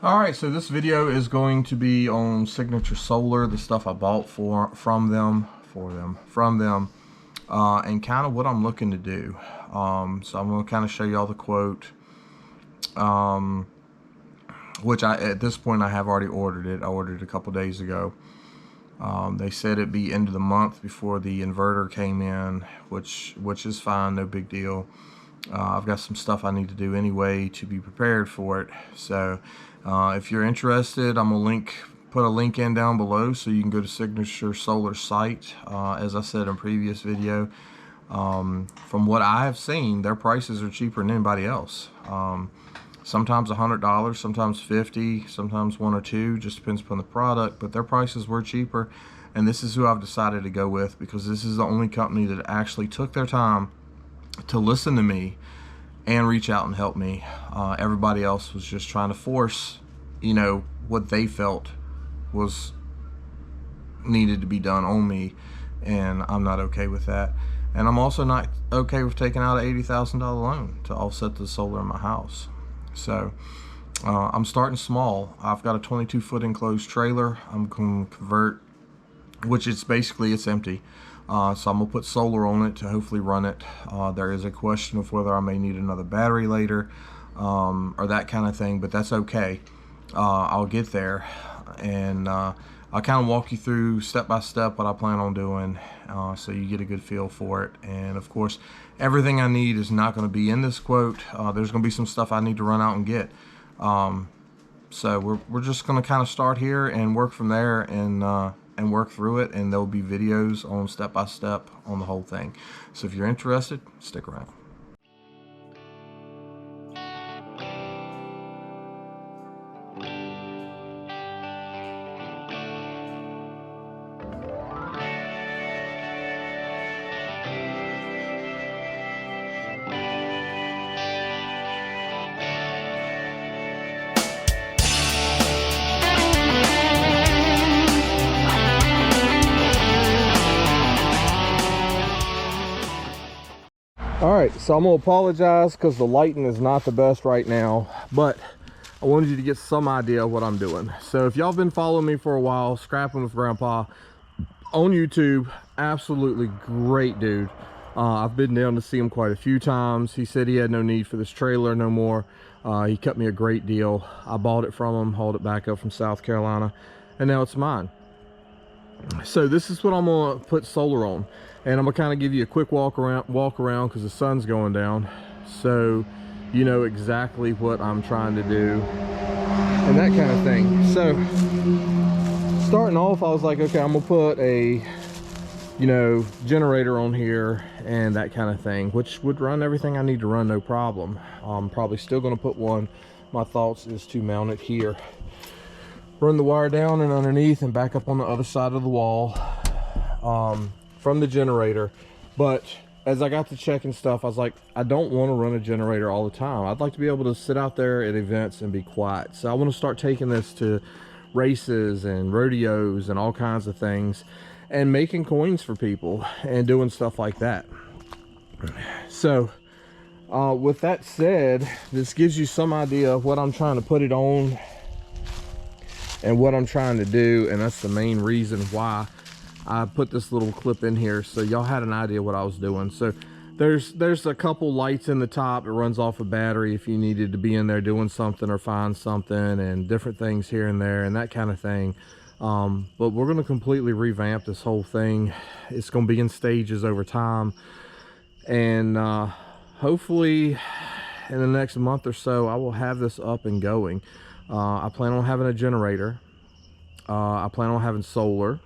Alright, so this video is going to be on Signature Solar, the stuff I bought from them, and kind of what I'm looking to do. So I'm going to kind of show you all the quote, which at this point I have already ordered it. I ordered it a couple days ago. They said it'd be end of the month before the inverter came in, which is fine, no big deal. I've got some stuff I need to do anyway to be prepared for it. So if you're interested, I'm gonna put a link in down below so you can go to Signature Solar site. As I said in previous video, from what I have seen, their prices are cheaper than anybody else. Sometimes $100, sometimes $50, sometimes 1 or 2, just depends upon the product, but their prices were cheaper, and this is who I've decided to go with because this is the only company that actually took their time to listen to me and reach out and help me. Everybody else was just trying to force, what they felt was needed to be done on me, and I'm not okay with that. And I'm also not okay with taking out an $80,000 loan to offset the solar in my house. So I'm starting small. I've got a 22-foot enclosed trailer. I'm going to convert, which it's empty. So I'm gonna put solar on it to hopefully run it. There is a question of whether I may need another battery later, or that kind of thing, but that's okay. I'll get there, and I'll kind of walk you through step by step what I plan on doing, so you get a good feel for it. And of course, everything I need is not going to be in this quote. There's going to be some stuff I need to run out and get. So we're just going to kind of start here and work from there, and work through it, and there'll be videos on step by step on the whole thing. So if you're interested, stick around. Alright, so I'm going to apologize because the lighting is not the best right now, but I wanted you to get some idea of what I'm doing. So if y'all been following me for a while, Scrapping with Grandpa on YouTube, absolutely great dude. I've been down to see him quite a few times. He said he had no need for this trailer no more. He cut me a great deal. I bought it from him, hauled it back up from South Carolina, and now it's mine. So this is what I'm gonna put solar on, and I'm gonna kind of give you a quick walk around because the sun's going down, so you know exactly what I'm trying to do and that kind of thing. So starting off, I was like, okay, I'm gonna put a generator on here and that kind of thing, which would run everything I need to run, no problem. I'm probably still gonna put one. My thoughts is to mount it here, run the wire down and underneath and back up on the other side of the wall from the generator. But as I got to checking stuff, I was like, I don't want to run a generator all the time. I'd like to be able to sit out there at events and be quiet. So I want to start taking this to races and rodeos and all kinds of things, and making coins for people and doing stuff like that. So with that said, this gives you some idea of what I'm trying to put it on and what I'm trying to do, and that's the main reason why I put this little clip in here, so y'all had an idea what I was doing. So there's a couple lights in the top. It runs off a battery if you needed to be in there doing something or find something, and different things here and there and that kind of thing. But we're going to completely revamp this whole thing. It's going to be in stages over time, and hopefully in the next month or so I will have this up and going. I plan on having a generator. I plan on having solar,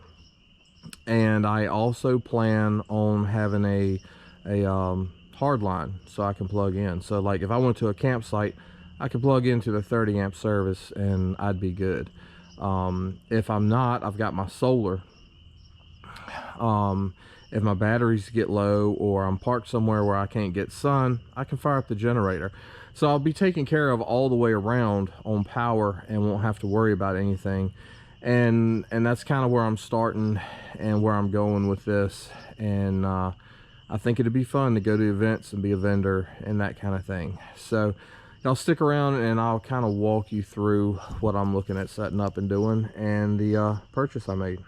and I also plan on having a hard line so I can plug in. So like if I went to a campsite, I could plug into the 30 amp service and I'd be good. If I'm not, I've got my solar. If my batteries get low or I'm parked somewhere where I can't get sun, I can fire up the generator. So I'll be taken care of all the way around on power and won't have to worry about anything. And that's kind of where I'm starting and where I'm going with this. And I think it'd be fun to go to events and be a vendor and that kind of thing. So Y'all stick around and I'll kind of walk you through what I'm looking at setting up and doing, and the purchase I made.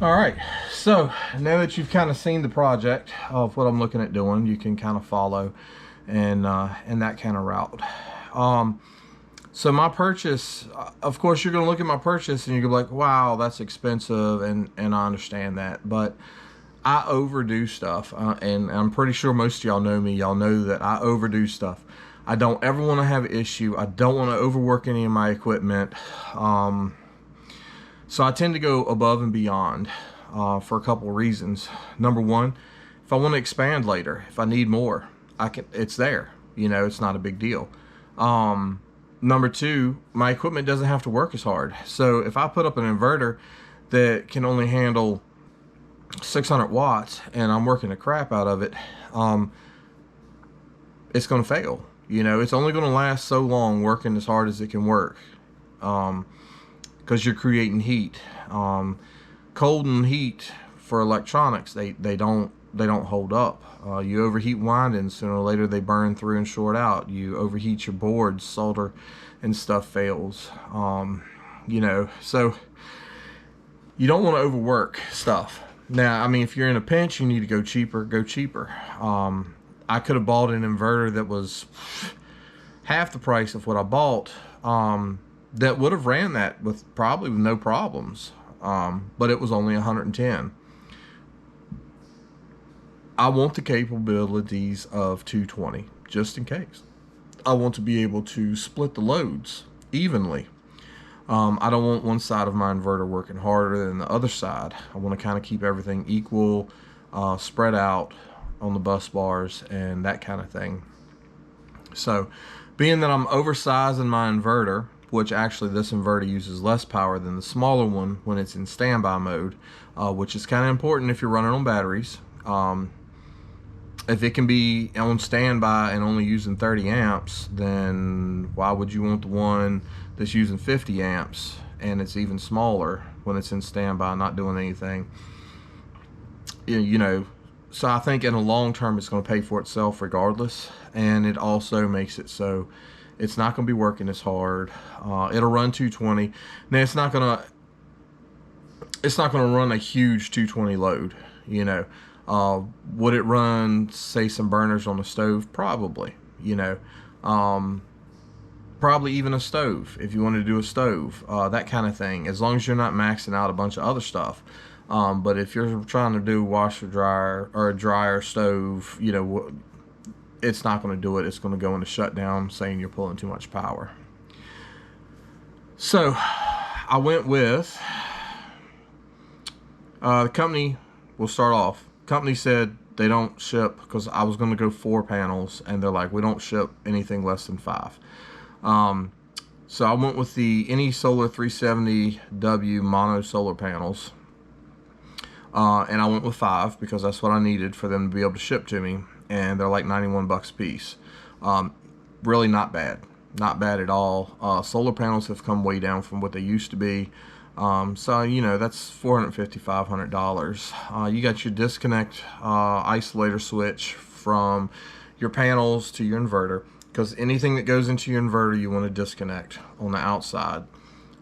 All right, so now that you've kind of seen the project of what I'm looking at doing, you can kind of follow and that kind of route. So my purchase, of course, you're going to look at my purchase and you're going to be like, wow, that's expensive, and I understand that, but I overdo stuff, and I'm pretty sure most of y'all know me. Y'all know that I overdo stuff. I don't ever want to have an issue. I don't want to overwork any of my equipment. So I tend to go above and beyond for a couple of reasons. Number one, if I want to expand later, if I need more, I can. It's there. You know, it's not a big deal. Number two, my equipment doesn't have to work as hard. So if I put up an inverter that can only handle 600 watts and I'm working the crap out of it, it's going to fail. You know, it's only going to last so long working as hard as it can work, because you're creating heat. Cold and heat for electronics, they don't hold up. You overheat windings, sooner or later they burn through and short out. You overheat your boards, solder and stuff fails. You know, so you don't want to overwork stuff. Now, I mean, if you're in a pinch, you need to go cheaper, go cheaper. I could have bought an inverter that was half the price of what I bought, that would have ran that with probably no problems, but it was only 110. I want the capabilities of 220, just in case. I want to be able to split the loads evenly. I don't want one side of my inverter working harder than the other side. I want to kind of keep everything equal, spread out on the bus bars and that kind of thing. So being that I'm oversizing my inverter, which actually this inverter uses less power than the smaller one when it's in standby mode, which is kind of important if you're running on batteries. If it can be on standby and only using 30 amps, then why would you want the one that's using 50 amps and it's even smaller when it's in standby, not doing anything? You know, so I think in the long term it's going to pay for itself regardless, and it also makes it so it's not going to be working as hard. It'll run 220. Now it's not going to run a huge 220 load, you know. Would it run, say, some burners on the stove? Probably, you know. Probably even a stove, if you want to do a stove, that kind of thing, as long as you're not maxing out a bunch of other stuff. But if you're trying to do washer, dryer, or a dryer, stove, you know, it's not going to do it. It's going to go into shutdown, saying you're pulling too much power. So I went with the company. We'll start off. Company said they don't ship, because I was going to go 4 panels, and they're like, we don't ship anything less than 5. So I went with the AnySolar 370W mono solar panels, and I went with 5 because that's what I needed for them to be able to ship to me, and they're like 91 bucks a piece. Really not bad at all. Solar panels have come way down from what they used to be. So, you know, that's $450, $500. You got your disconnect isolator switch from your panels to your inverter, because anything that goes into your inverter you want to disconnect on the outside,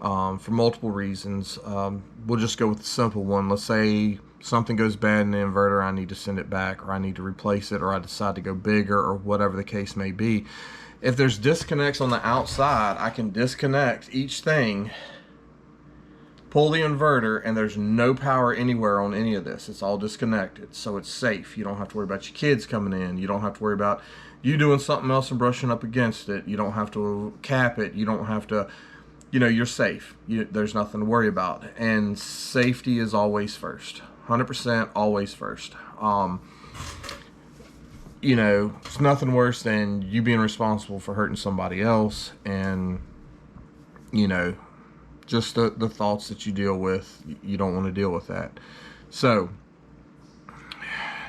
for multiple reasons. We'll just go with the simple one. Let's say something goes bad in the inverter, I need to send it back, or I need to replace it, or I decide to go bigger, or whatever the case may be. If there's disconnects on the outside, I can disconnect each thing, pull the inverter, and there's no power anywhere on any of this. It's all disconnected, so it's safe. You don't have to worry about your kids coming in. You don't have to worry about you doing something else and brushing up against it. You don't have to cap it. You don't have to, you know, you're safe. There's nothing to worry about. And safety is always first. 100% always first. You know, it's nothing worse than you being responsible for hurting somebody else, and, you know, just the thoughts that you deal with, you don't want to deal with that. So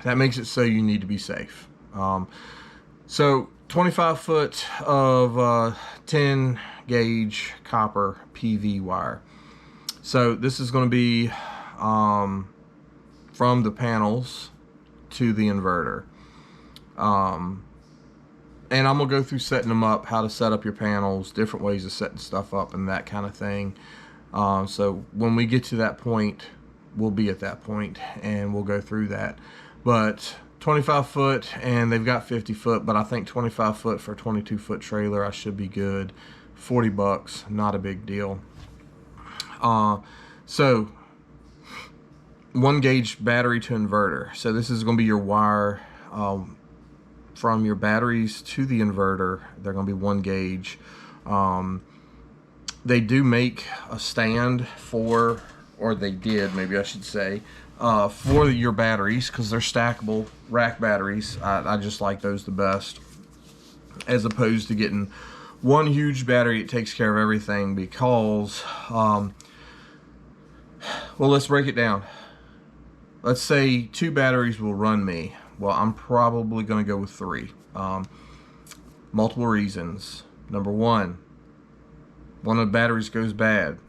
that makes it so you need to be safe. So 25 foot of 10 gauge copper PV wire. So this is going to be from the panels to the inverter. And I'm gonna go through setting them up, how to set up your panels, different ways of setting stuff up, and that kind of thing. So when we get to that point, we'll be at that point, and we'll go through that. But 25 foot, and they've got 50 foot, but I think 25 foot for a 22 foot trailer, I should be good. $40, not a big deal. So 1 gauge battery to inverter. So this is going to be your wire from your batteries to the inverter. They're going to be 1 gauge. They do make a stand for, or they did, maybe I should say, for your batteries, because they're stackable rack batteries. I just like those the best, as opposed to getting one huge battery that takes care of everything. Because well, let's break it down. Let's say 2 batteries will run me. Well, I'm probably going to go with 3. Multiple reasons. Number one of the batteries goes bad,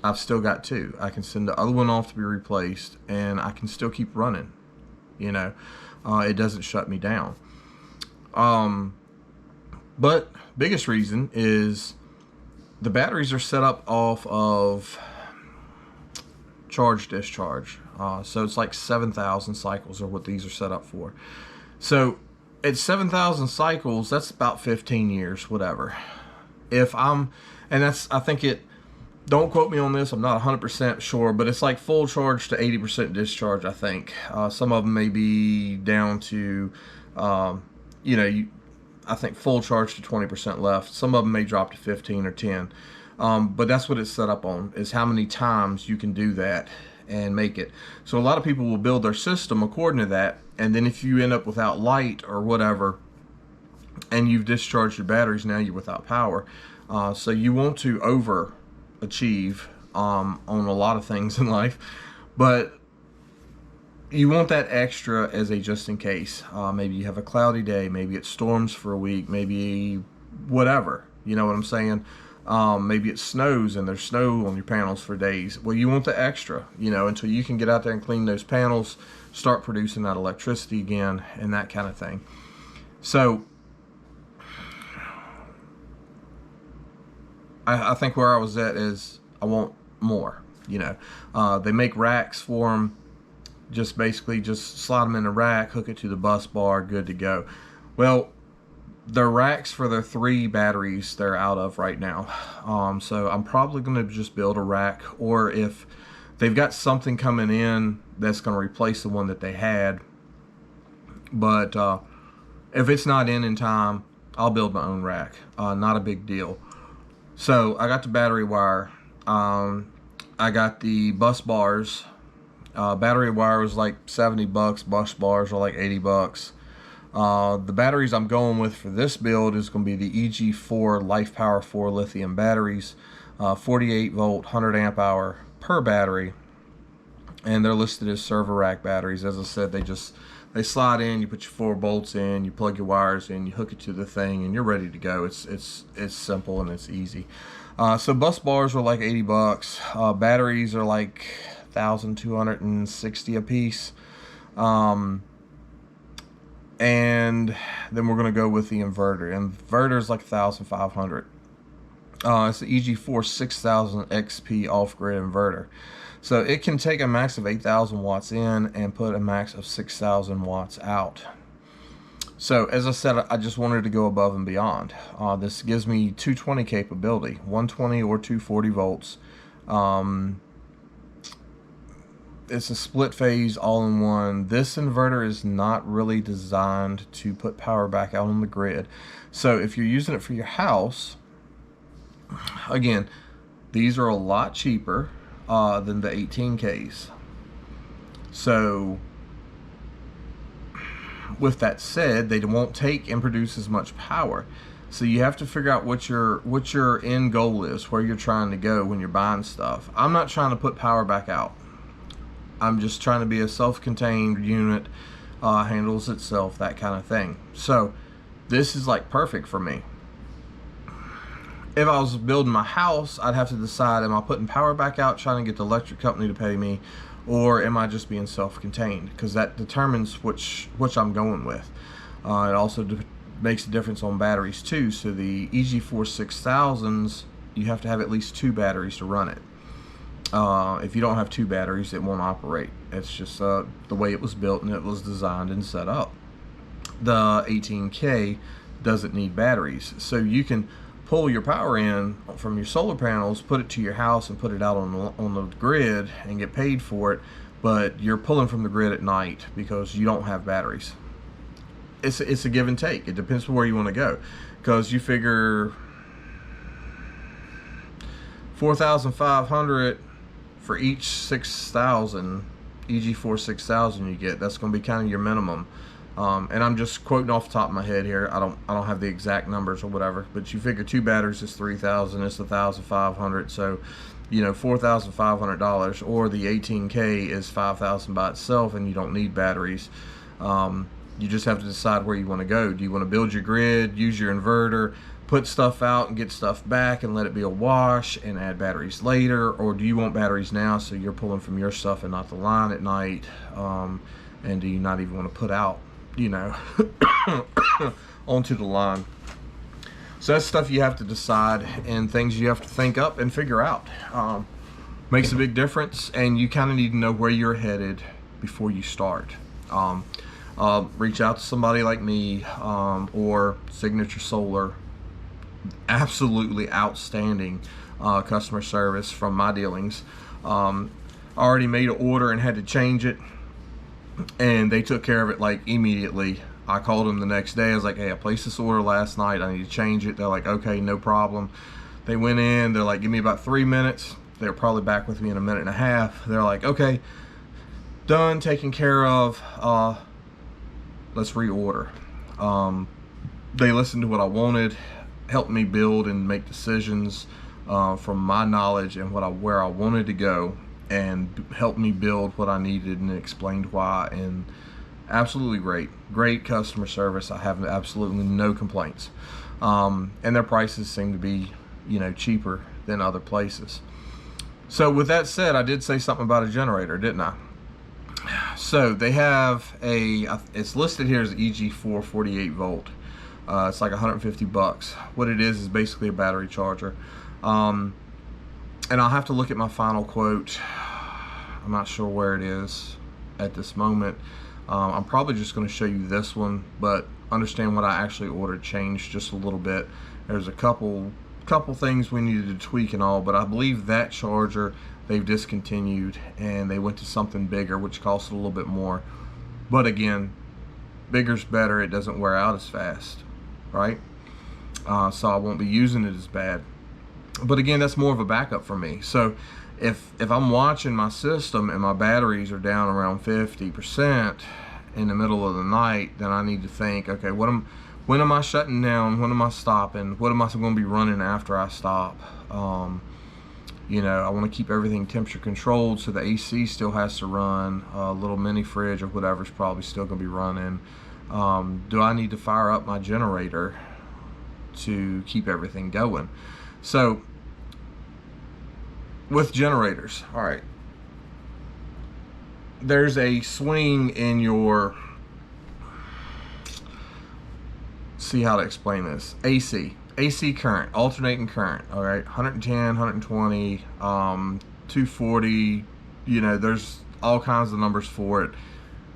I've still got 2. I can send the other one off to be replaced, and I can still keep running. You know, it doesn't shut me down. But biggest reason is the batteries are set up off of charge discharge. So it's like 7,000 cycles are what these are set up for. So at 7,000 cycles, that's about 15 years, whatever. And that's, I think it, don't quote me on this, I'm not 100% sure, but it's like full charge to 80% discharge, I think. Some of them may be down to, I think full charge to 20% left. Some of them may drop to 15 or 10. But that's what it's set up on, is how many times you can do that and make it. So a lot of people will build their system according to that, and then if you end up without light or whatever, and you've discharged your batteries, now you're without power. So you want to overachieve on a lot of things in life, but you want that extra as a just in case. Maybe you have a cloudy day, maybe it storms for a week, maybe whatever, you know what I'm saying? Maybe it snows and there's snow on your panels for days. Well, you want the extra, until you can get out there and clean those panels, start producing that electricity again, and that kind of thing. So I think where I was at is I want more. They make racks for them. Just basically just slide them in a rack, hook it to the bus bar, good to go. Well, the racks for their 3 batteries they're out of right now. So I'm probably going to just build a rack, or if they've got something coming in that's going to replace the one that they had. But if it's not in time, I'll build my own rack. Not a big deal. So I got the battery wire. I got the bus bars. Battery wire was like 70 bucks. Bus bars are like 80 bucks. The batteries I'm going with for this build is going to be the EG4 LifePower 4 lithium batteries, 48 volt, 100 amp hour per battery, and they're listed as server rack batteries. As I said, they slide in, you put your 4 bolts in, you plug your wires in, you hook it to the thing, and you're ready to go. It's simple and it's easy. So bus bars are like 80 bucks. Batteries are like 1,260 a piece. And then we're going to go with the inverter. Inverter is like 1,500. It's the EG4 6000 XP off-grid inverter. So it can take a max of 8,000 watts in and put a max of 6,000 watts out. So as I said, I just wanted to go above and beyond. This gives me 220 capability, 120 or 240 volts. It's a split phase all-in-one. This inverter is not really designed to put power back out on the grid. So if you're using it for your house, again, these are a lot cheaper than the 18Ks. So with that said, they won't take and produce as much power. So you have to figure out what your end goal is, where you're trying to go when you're buying stuff. I'm not trying to put power back out. I'm just trying to be a self-contained unit, handles itself, that kind of thing. So this is like perfect for me. If I was building my house, I'd have to decide, am I putting power back out, trying to get the electric company to pay me, or am I just being self-contained? Because that determines which I'm going with. It also makes a difference on batteries too. So the EG4 6000s, you have to have at least 2 batteries to run it. If you don't have 2 batteries, it won't operate. It's just the way it was built and it was designed and set up. The 18K doesn't need batteries, so you can pull your power in from your solar panels, put it to your house, and put it out on the grid and get paid for it. But you're pulling from the grid at night because you don't have batteries. It's a give and take. It depends on where you want to go, because you figure 4,500 for each 6,000 EG4 6000 you get. That's going to be kind of your minimum. And I'm just quoting off the top of my head here. I don't have the exact numbers or whatever, but you figure 2 batteries is 3,000. It's 1,500. So, you know, $4,500, or the 18K is 5,000 by itself, and you don't need batteries. You just have to decide where you want to go. Do you want to build your grid, use your inverter, put stuff out and get stuff back and let it be a wash and add batteries later? Or do you want batteries now, so you're pulling from your stuff and not the line at night? And do you not even want to put out, you know, onto the line? So that's stuff you have to decide, and things you have to think up and figure out. Makes a big difference, and you kind of need to know where you're headed before you start. Reach out to somebody like me, or Signature Solar. Absolutely outstanding customer service from my dealings. I already made an order and had to change it, and they took care of it like immediately. I called them the next day. I was like, hey, I placed this order last night, I need to change it. They're like, okay, no problem. They went in, they're like, give me about 3 minutes. They were probably back with me in a minute and a half. They're like, okay, done, taken care of, let's reorder. They listened to what I wanted, helped me build and make decisions from my knowledge and where I wanted to go, and helped me build what I needed and explained why. And absolutely great customer service. I have absolutely no complaints. And their prices seem to be, you know, cheaper than other places. So with that said, I did say something about a generator, didn't I? So they have it's listed here as EG4 48 volt. It's like 150 bucks. What it is basically a battery charger. And I'll have to look at my final quote. I'm not sure where it is at this moment. I'm probably just going to show you this one, but understand what I actually ordered changed just a little bit. There's a couple things we needed to tweak and all, but I believe that charger they've discontinued, and they went to something bigger, which costs a little bit more. But again, bigger's better. It doesn't wear out as fast, right? So I won't be using it as bad. But again, that's more of a backup for me. So if I'm watching my system and my batteries are down around 50% in the middle of the night, then I need to think, okay, when am I shutting down? When am I stopping? What am I going to be running after I stop? You know, I want to keep everything temperature controlled, so the AC still has to run. A little mini fridge or whatever is probably still going to be running. Do I need to fire up my generator to keep everything going? So with generators, all right, there's a swing in your, see how to explain this, AC current, alternating current, all right, 110, 120, 240, you know, there's all kinds of numbers for it.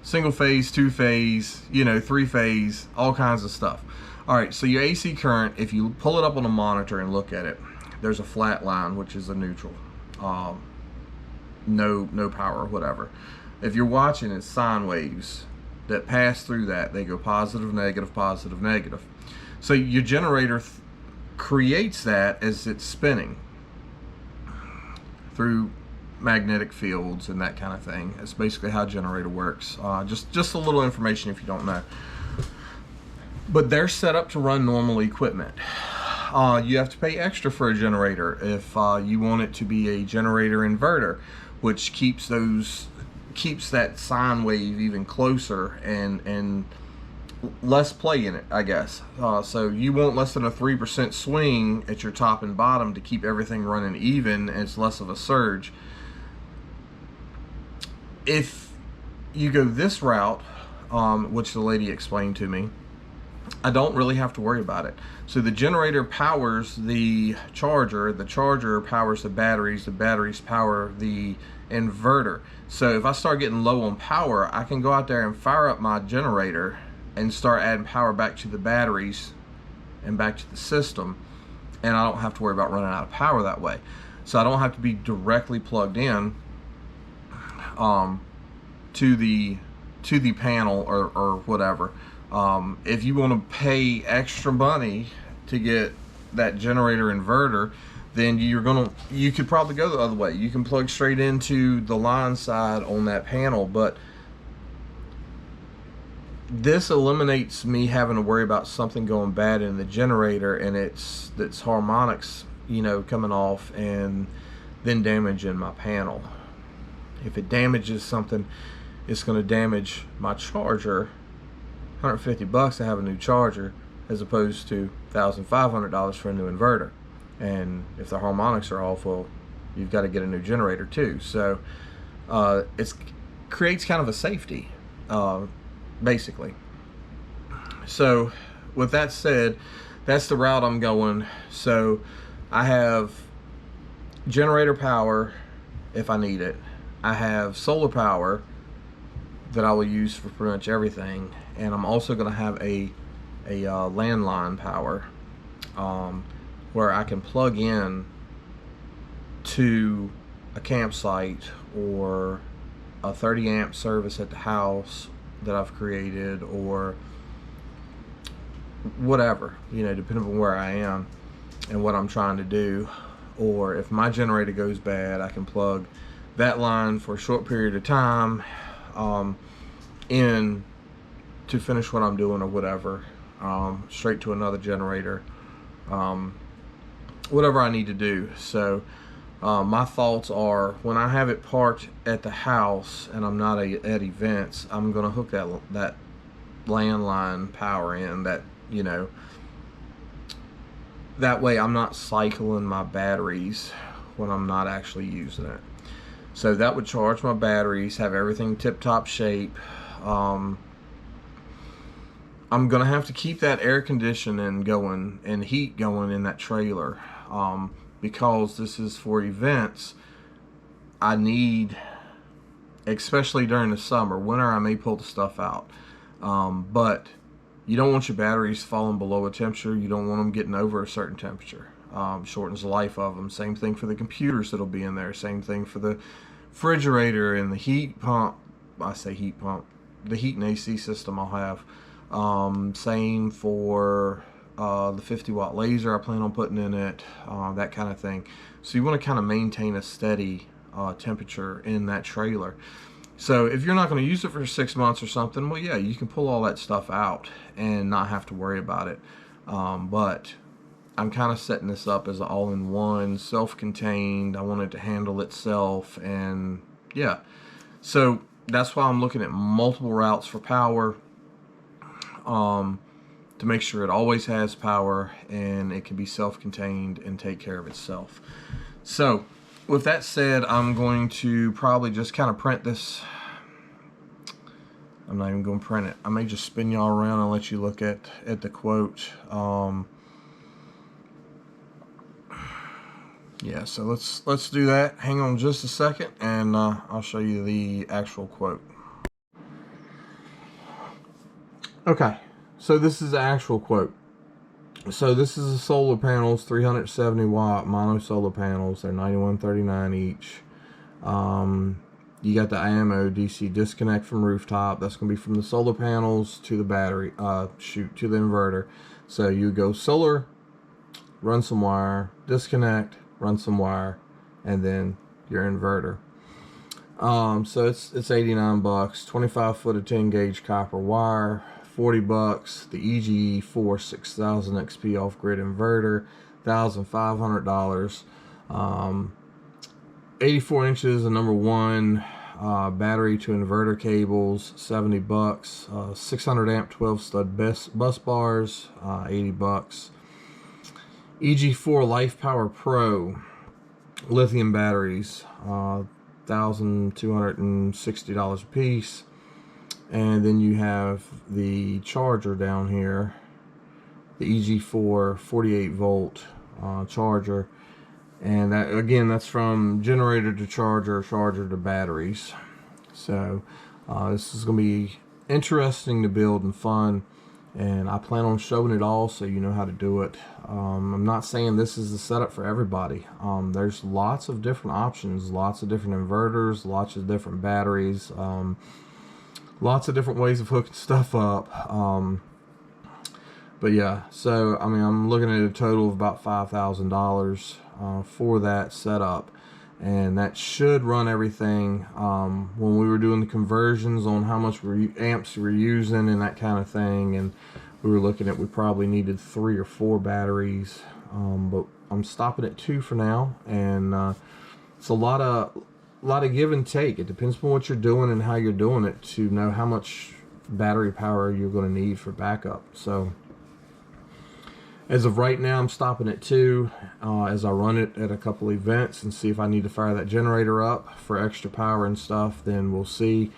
Single phase, 2-phase, you know, 3-phase, all kinds of stuff. All right, so your AC current, if you pull it up on a monitor and look at it, there's a flat line, which is a neutral. No power or whatever. If you're watching, it's sine waves that pass through that. They go positive, negative, positive, negative. So your generator creates that as it's spinning through magnetic fields and that kind of thing. That's basically how a generator works. Just a little information if you don't know. But they're set up to run normal equipment. You have to pay extra for a generator if you want it to be a generator inverter, which keeps that sine wave even closer and less play in it, I guess. So you want less than a 3% swing at your top and bottom to keep everything running even, and it's less of a surge. If you go this route, which the lady explained to me, I don't really have to worry about it. So the generator powers the charger powers the batteries power the inverter. So if I start getting low on power, I can go out there and fire up my generator and start adding power back to the batteries and back to the system, and I don't have to worry about running out of power that way. So I don't have to be directly plugged in to the panel or whatever. If you want to pay extra money to get that generator inverter, then you could probably go the other way. You can plug straight into the line side on that panel, but this eliminates me having to worry about something going bad in the generator and its harmonics, coming off and then damaging my panel. If it damages something, it's going to damage my charger. $150 to have a new charger, as opposed to $1,500 for a new inverter. And if the harmonics are off, well, you've got to get a new generator too. So it creates kind of a safety, basically. So with that said, that's the route I'm going. So I have generator power if I need it. I have solar power that I will use for pretty much everything, and I'm also going to have a landline power where I can plug in to a campsite or a 30 amp service at the house that I've created, or whatever, depending on where I am and what I'm trying to do. Or if my generator goes bad, I can plug that line for a short period of time in to finish what I'm doing or whatever, straight to another generator, whatever I need to do. So my thoughts are, when I have it parked at the house and I'm not at events, I'm going to hook that landline power in, that way I'm not cycling my batteries when I'm not actually using it. So that would charge my batteries, have everything tip-top shape. I'm gonna have to keep that air conditioning going and heat going in that trailer, because this is for events. I need, especially during the summer. Winter, I may pull the stuff out, but you don't want your batteries falling below a temperature. You don't want them getting over a certain temperature. Shortens the life of them. Same thing for the computers that'll be in there. Same thing for the refrigerator and the heat pump. I say heat pump. The heat and AC system I'll have. Same for the 50-watt laser I plan on putting in it. That kind of thing. So you want to kind of maintain a steady temperature in that trailer. So if you're not going to use it for 6 months or something, well, yeah, you can pull all that stuff out and not have to worry about it. But I'm kind of setting this up as an all-in-one, self-contained. I want it to handle itself, and yeah. So that's why I'm looking at multiple routes for power, to make sure it always has power and it can be self-contained and take care of itself. So with that said, I'm going to probably just kind of print this. I'm not even going to print it. I may just spin y'all around and let you look at the quote. Yeah, so let's do that. Hang on just a second, and I'll show you the actual quote. Okay, so this is the actual quote. So this is the solar panels, 370 watt mono solar panels. They're $91.39 each. You got the IMO DC disconnect from rooftop. That's going to be from the solar panels to the battery, to the inverter. So you go solar, run some wire, disconnect, run some wire, and then your inverter. So it's 89 bucks, 25 foot of 10 gauge copper wire, 40 bucks, the EGE4 6000 XP off-grid inverter, $1,500, 84 inches of number one battery to inverter cables, 70 bucks, 600 amp 12 stud bus bars, 80 bucks. EG4 Life Power Pro lithium batteries, $1,260 a piece. And then you have the charger down here, the EG4 48 volt charger, and that, again, that's from generator to charger, charger to batteries. So this is going to be interesting to build and fun, and I plan on showing it all so you know how to do it. I'm not saying this is the setup for everybody. There's lots of different options, lots of different inverters, lots of different batteries, lots of different ways of hooking stuff up. But yeah, so I mean, I'm looking at a total of about $5,000 for that setup, and that should run everything. When we were doing the conversions on how much amps we're using and that kind of thing, and we were looking at, we probably needed 3 or 4 batteries, but I'm stopping at 2 for now, and it's a lot of give and take. It depends on what you're doing and how you're doing it to know how much battery power you're going to need for backup. So as of right now, I'm stopping at 2 as I run it at a couple events and see if I need to fire that generator up for extra power and stuff. Then we'll see.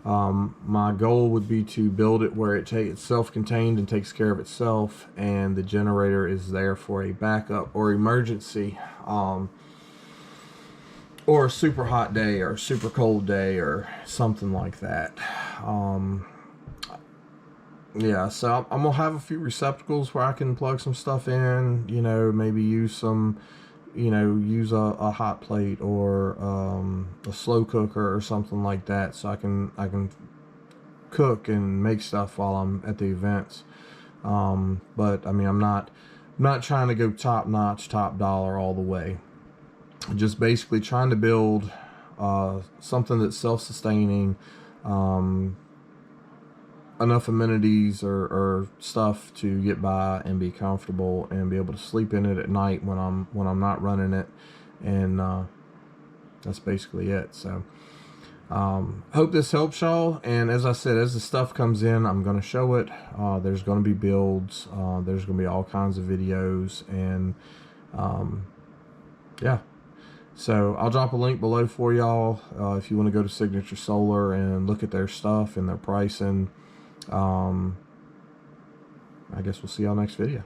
My goal would be to build it where it's self-contained and takes care of itself, and the generator is there for a backup or emergency, or a super hot day or a super cold day or something like that. Yeah, so I'm gonna have a few receptacles where I can plug some stuff in, you know, maybe use some, you know, use a hot plate or a slow cooker or something like that, so I can cook and make stuff while I'm at the events. But I mean, I'm not trying to go top notch, top dollar all the way. Just basically trying to build something that's self-sustaining, enough amenities or stuff to get by and be comfortable and be able to sleep in it at night when I'm not running it, and that's basically it. So hope this helps y'all, and as I said, as the stuff comes in, I'm going to show it. There's going to be builds, there's going to be all kinds of videos, and yeah. So I'll drop a link below for y'all if you want to go to Signature Solar and look at their stuff and their pricing. I guess we'll see y'all next video.